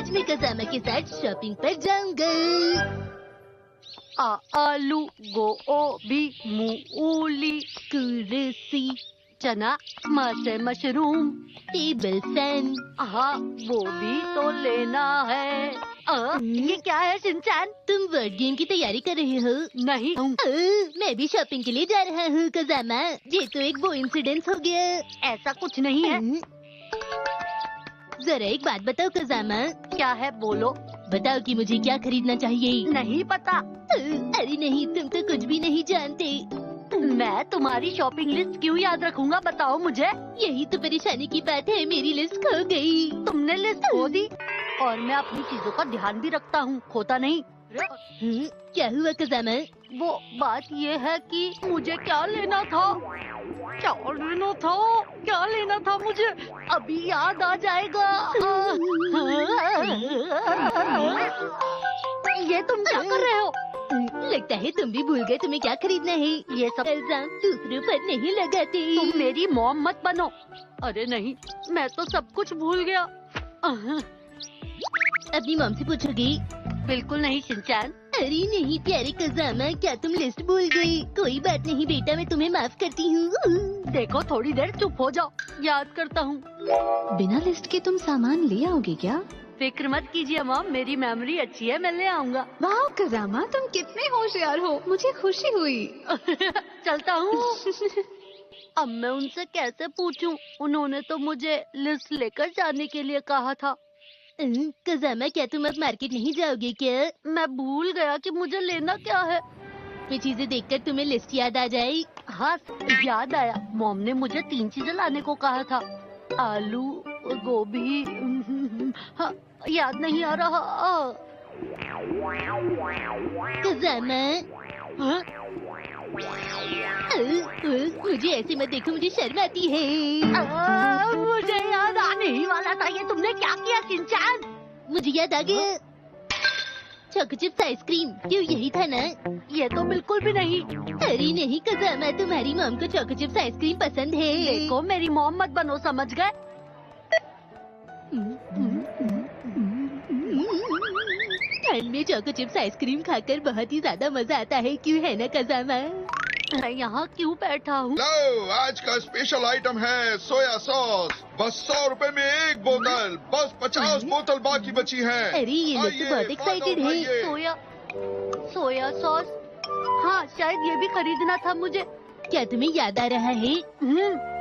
आज मैं कजामा के साथ शॉपिंग पर जाऊंगा। आलू, गोभी, मूली, कुर्सी, चना, मशरूम, टेबल फैन। हाँ वो भी तो लेना है। ये क्या है शिनचैन? तुम वर्ड गेम की तैयारी कर रहे हो? नहीं। मैं भी शॉपिंग के लिए जा रहा हूँ कजामा। ये तो एक वो इंसिडेंस हो गया। ऐसा कुछ नहीं है। जरा एक बात बताओ कजामा। क्या है बोलो। बताओ कि मुझे क्या खरीदना चाहिए। नहीं पता। अरे नहीं, तुम तो कुछ भी नहीं जानते। मैं तुम्हारी शॉपिंग लिस्ट क्यों याद रखूंगा, बताओ मुझे। यही तो परेशानी की बात है, मेरी लिस्ट खो गई। तुमने लिस्ट खो दी? और मैं अपनी चीजों का ध्यान भी रखता हूँ, खोता नहीं। क्या हुआ कजामा? वो बात ये है कि मुझे क्या लेना था, क्या लेना था मुझे अभी याद आ जाएगा। ये तुम क्या कर रहे हो? लगता है तुम भी भूल गए तुम्हें क्या खरीदना है। ये सब इल्जाम दूसरों पर नहीं लगाते। तुम मेरी मॉम मत बनो। अरे नहीं, मैं तो सब कुछ भूल गया। अपनी मॉम से पूछोगी? बिल्कुल नहीं शिनचैन। अरे नहीं प्यारे कजामा, क्या तुम लिस्ट भूल गई? कोई बात नहीं बेटा, मैं तुम्हें माफ करती हूँ। देखो थोड़ी देर चुप हो जाओ, याद करता हूँ। बिना लिस्ट के तुम सामान ले आओगे क्या? फिक्र मत कीजिए मॉम, मेरी मेमोरी अच्छी है, मैं ले आऊंगा। वाह कजामा, तुम कितने होशियार हो, मुझे खुशी हुई। चलता हूँ। अब मैं उनसे कैसे पूछूं? उन्होंने तो मुझे लिस्ट लेकर जाने के लिए कहा था। कजामा क्या तुम अब मार्केट नहीं जाओगे क्या? मैं भूल गया कि मुझे लेना क्या है। वे चीजें देखकर तुम्हें लिस्ट याद आ जाए। हाँ याद आया, मॉम ने मुझे 3 चीजें लाने को कहा था। आलू, गोभी, हाँ, याद नहीं आ रहा। कजामा हाँ? मुझे ऐसे मत देखो, मुझे शर्म आती है। मुझे याद आने ही वाला था। ये तुमने क्या किया शिनचैन? मुझे याद आ गया, चॉको चिप्स आइसक्रीम। क्यों यही था ना? ये तो बिल्कुल भी नहीं। अरे नहीं कजामा, तुम्हारी मॉम को चॉको चिप्स आइसक्रीम पसंद है। देखो मेरी मॉम मत बनो, समझ गए? ठंड में चॉको चिप्स आइसक्रीम खाकर बहुत ही ज्यादा मजा आता है, क्यों है ना कजामा? मैं यहाँ क्यों बैठा हूँ? लो, आज का स्पेशल आइटम है सोया सॉस। बस 100 रुपए में एक बोतल, बस 50 बोतल बाकी बची है। अरे ये लोग तो बहुत एक्साइटेड है। सोया सॉस, हाँ शायद ये भी खरीदना था मुझे। क्या तुम्हें याद आ रहा है?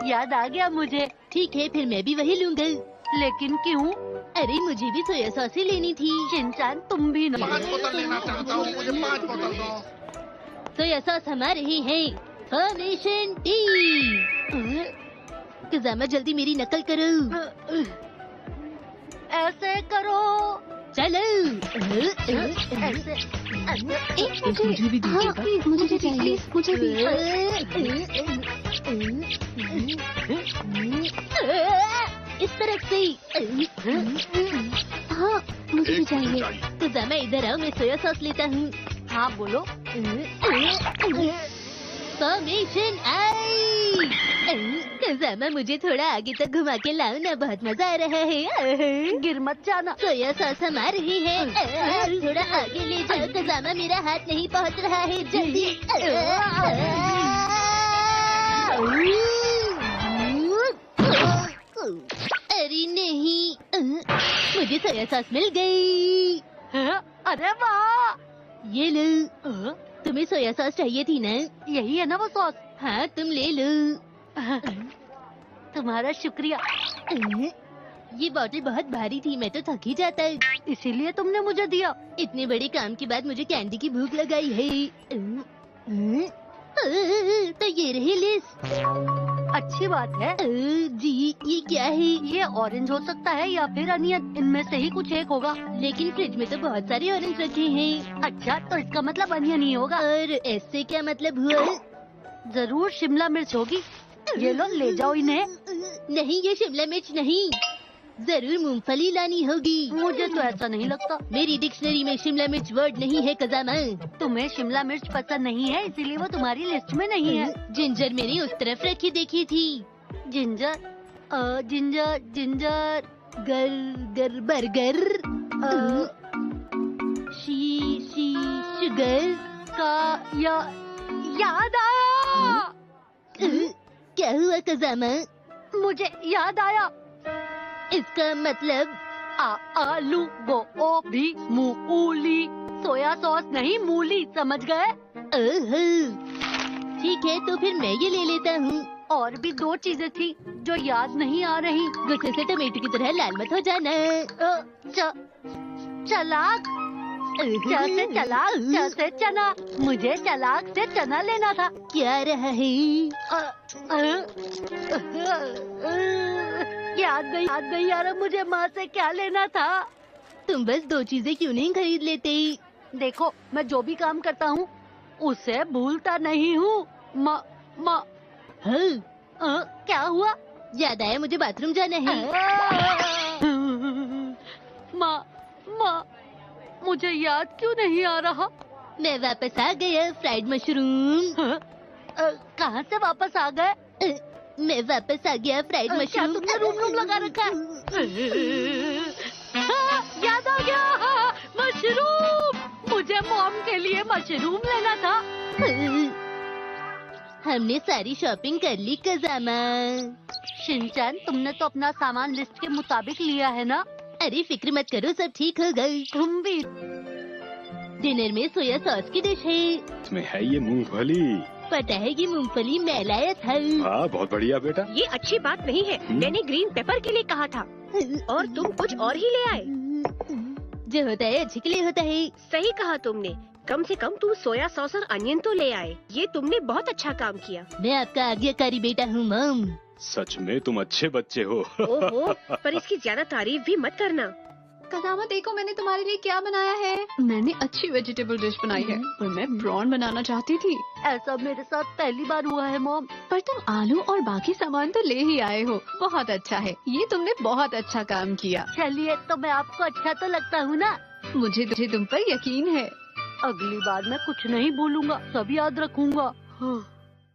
याद आ गया मुझे। ठीक है, फिर मैं भी वही लूंगा। लेकिन क्यों? अरे मुझे भी सोया सॉस ही लेनी थी। शिनचैन तुम भी ना। 5 बोतल लेना चाहता हूँ, मुझे 5 बोतल दो। सोया सॉस हमारे ही है। Formation T. कजामा जल्दी मेरी नकल करो। ऐसे करो। चलो। ऐसे। मुझे भी दीजिएगा। प्लीज मुझे भी प्लीज, मुझे भी। इस तरफ से। हाँ मुझे भी चाहिए। कजामा इधर आओ, मैं सोया सॉस लेता हूँ। हाँ बोलो। फॉर्मेशन आई। कजामा मुझे थोड़ा आगे तक घुमा के लाओ ना, बहुत मजा आ रहा है। गिर मत जाना। सोया सॉस हमारे ही है। थोड़ा आगे ले जाओ कजामा, मेरा हाथ नहीं पहुंच रहा है, जल्दी। अरे नहीं, मुझे सोया सॉस मिल गई। अरे वाह, ये लो। तुम्हें सोया सॉस चाहिए थी ना? यही है ना वो सॉस? हाँ तुम ले लो। तुम्हारा शुक्रिया। ये बोतल बहुत भारी थी, मैं तो थक ही जाता। इसीलिए तुमने मुझे दिया। इतने बड़े काम के बाद मुझे कैंडी की भूख लगाई है। तो ये रही लिस्ट। अच्छी बात है। जी ये क्या है? ये ऑरेंज हो सकता है या फिर अनियन, इनमें से ही कुछ एक होगा। लेकिन फ्रिज में तो बहुत सारे ऑरेंज रखे हैं। अच्छा तो इसका मतलब अनियन ही होगा। और ऐसे क्या मतलब हुआ? जरूर शिमला मिर्च होगी। ये लो, ले जाओ इन्हें। नहीं ये शिमला मिर्च नहीं, जरूर मूंगफली लानी होगी। मुझे तो ऐसा नहीं लगता। मेरी डिक्शनरी में शिमला मिर्च वर्ड नहीं है कजामा। तुम्हें शिमला मिर्च पसंद नहीं है, इसीलिए वो तुम्हारी लिस्ट में नहीं है। जिंजर मैंने उस तरफ रखी देखी थी। Ginger, ginger ginger. गर गर बर्गर। शुगर का याद आया। क्या हुआ कजामा? मुझे याद आया। इसका मतलब आलू गोभी मूली, सोया सॉस नहीं मूली, समझ गए? ओहो, ठीक है तो फिर मैं ये ले लेता हूँ। और भी 2 चीजें थी जो याद नहीं आ रही। गुस्से से टमाटो की तरह लाल मत हो जाना। चलाक, च से चलाक, च से चना। मुझे चलाक से चना लेना था। क्या रहा है? याद नहीं यार, मुझे माँ से क्या लेना था। तुम बस 2 चीजें क्यों नहीं खरीद लेते? देखो, मैं जो भी काम करता हूँ उसे भूलता नहीं हूँ। माँ क्या हुआ? याद आया, मुझे बाथरूम जाना है। माँ मुझे याद क्यों नहीं आ रहा? मैं वापस आ गया, फ्राइड मशरूम। कहाँ से वापस आ गए? मैं वापस आ गया, फ्राइड क्या मशरूम। तुमने रूम लगा रखा है? याद आ गया, मशरूम। मुझे मॉम के लिए मशरूम लेना था। हमने सारी शॉपिंग कर ली कजामा। शिनचैन, तुमने तो अपना सामान लिस्ट के मुताबिक लिया है ना? अरे फिक्र मत करो, सब ठीक हो गई। तुम भी। डिनर में सोया सॉस की डिश है। इसमें है ये मूंगफली। पता है ये मूंगफली मैं लाया था। हाँ, बहुत बढ़िया बेटा। ये अच्छी बात नहीं है। मैंने ग्रीन पेपर के लिए कहा था और तुम कुछ और ही ले आए। जो होता है अच्छे के लिए होता है। सही कहा तुमने। कम से कम तुम सोया सॉस और अनियन तो ले आए। ये तुमने बहुत अच्छा काम किया। मैं आपका आज्ञाकारी बेटा हूँ मॉम। सच में तुम अच्छे बच्चे हो। ओहो, पर इसकी ज्यादा तारीफ भी मत करना। कजामा देखो मैंने तुम्हारे लिए क्या बनाया है। मैंने अच्छी वेजिटेबल डिश बनाई है पर मैं प्रॉन बनाना चाहती थी। ऐसा मेरे साथ पहली बार हुआ है मॉम। पर तुम आलू और बाकी सामान तो ले ही आए हो, बहुत अच्छा है। ये तुमने बहुत अच्छा काम किया। चलिए, तो मैं आपको अच्छा तो लगता हूँ ना? मुझे तुम पर यकीन है। अगली बार मैं कुछ नहीं भूलूंगा, सब याद रखूंगा।